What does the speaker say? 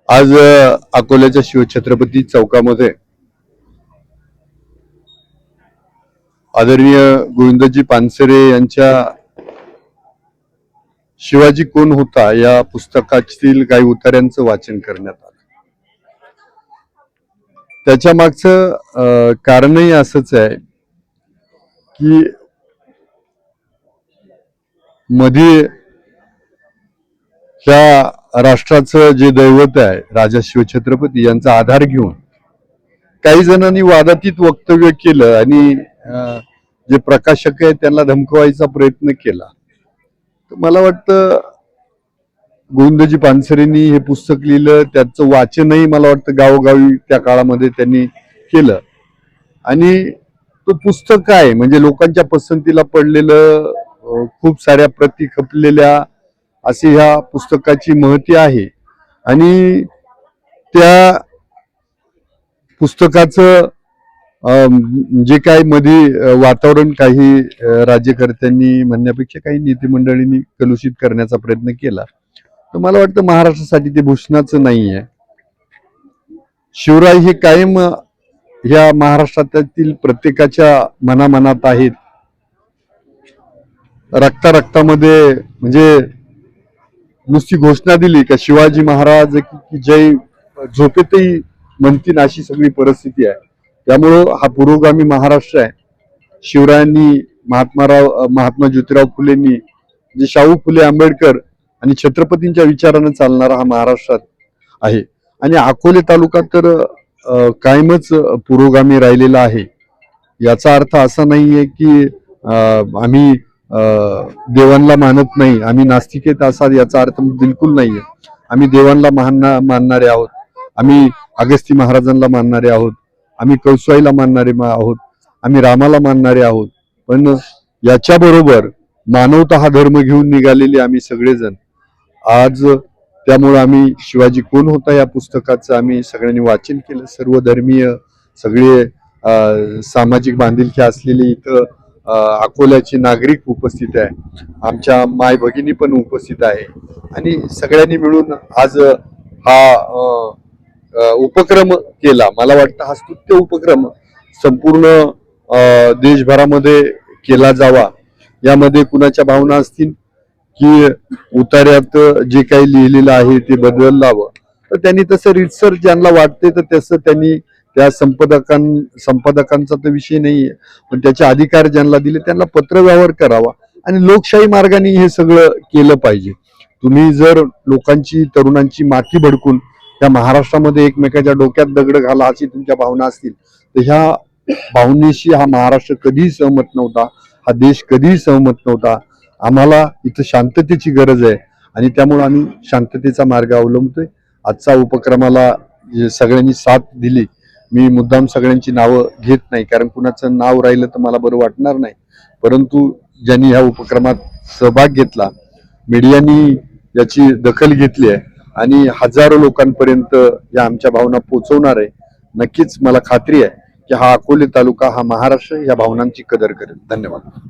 आज अकोल्याच्या शिवछत्रपती चौकामध्ये आदरणीय गोविंदजी पानसरे यांच्या शिवाजी कोण होता या पुस्तकातील काही उतार्यांचं वाचन करण्यात आलं। त्याच्या मागचं कारणही असंच आहे की मध्ये ह्या राष्ट्राचं जे दैवत आहे राजा शिवछत्रपती यांचा आधार घेऊन काही जणांनी वादातीत वक्तव्य केलं आणि जे प्रकाशक आहे त्यांना धमकवायचा प्रयत्न केला। तर मला वाटतं गोविंदजी पानसरेंनी हे पुस्तक लिहिलं, त्याचं वाचनही मला वाटतं गावोगावी त्या काळामध्ये त्यांनी केलं आणि तो पुस्तक काय म्हणजे लोकांच्या पसंतीला पडलेलं, खूप साऱ्या प्रती खपलेल्या अशी ह्या पुस्तकाची महती आहे। आणि त्या पुस्तकाचं जे काही मध्ये वातावरण काही राज्यकर्त्यांनी म्हणण्यापेक्षा काही नेते मंडळींनी कलुषित करण्याचा प्रयत्न केला, तर मला वाटतं महाराष्ट्रासाठी ते भूषणाचं नाही आहे। शिवराय हे कायम या महाराष्ट्रातील प्रत्येकाच्या मनामनात आहेत। रक्तामध्ये म्हणजे नुसती घोषणा दिली का शिवाजी महाराज की जय झोपेतही म्हणतील अशी सगळी परिस्थिती आहे। त्यामुळं हा पुरोगामी महाराष्ट्र आहे। शिवरायांनी महात्मा ज्योतिराव फुलेंनी जे शाहू फुले आंबेडकर आणि छत्रपतींच्या विचारानं चालणारा हा महाराष्ट्रात आहे। आणि अकोले तालुका तर कायमच पुरोगामी राहिलेला आहे। याचा अर्थ असा नाहीये की आम्ही देवांना मानत नाही, आम्ही नास्तिकेत असा याचा अर्थ बिलकुल नाहीये। आम्ही देवांना मानणारे आहोत, आम्ही अगस्ती महाराजांना मानणारे आहोत, आम्ही कौसाईला मानणारे आहोत, आम्ही रामाला मानणारे आहोत। पण याच्या बरोबर मानवता हा धर्म घेऊन निघालेले आम्ही सगळेजण आज, त्यामुळे आम्ही शिवाजी कोण होता या पुस्तकाचं आम्ही सगळ्यांनी वाचन केलं। सर्व धर्मीय सगळे सामाजिक बांधिलकी असलेले इथं अकोल्याचे नागरिक उपस्थित आहे, आमच्या माय भगिनी पण उपस्थित आहे आणि सगळ्यांनी मिळून आज हा उपक्रम केला। मला वाटतं हा स्तुत्य उपक्रम संपूर्ण देशभरामध्ये केला जावा। यामध्ये कुणाच्या भावना असतील की उतार्यात जे काही लिहिलेलं आहे ते बदलावं, तर त्यांनी तसं रितसर ज्यांना वाटते तर तसं त्यांनी त्या संपादकांचा तर विषय नाहीये, पण त्याचे अधिकार ज्यांना दिले त्यांना पत्रव्यवहार करावा आणि लोकशाही मार्गाने हे सगळं केलं पाहिजे। तुम्ही जर लोकांची तरुणांची माथी भडकून त्या महाराष्ट्रामध्ये एकमेकाच्या डोक्यात दगड घाला अशी तुमच्या भावना असतील तर ह्या भावनेशी हा महाराष्ट्र कधीही सहमत नव्हता, हा देश कधीही सहमत नव्हता। आम्हाला इथं शांततेची गरज आहे आणि त्यामुळे आम्ही शांततेचा मार्ग अवलंबतोय। आजचा उपक्रमाला सगळ्यांनी साथ दिली। मी मुद्दाम सगळ्यांची नावं घेत नाही कारण कुणाचं नाव राहिलं तर मला बरं वाटणार नाही, परंतु ज्यांनी ह्या उपक्रमात सहभाग घेतला, मीडियानी याची दखल घेतली आहे आणि हजारो लोकांपर्यंत या आमच्या भावना पोहोचवणार आहे। नक्कीच मला खात्री आहे की हा अकोले तालुका हा महाराष्ट्र या भावनांची कदर करेल। धन्यवाद।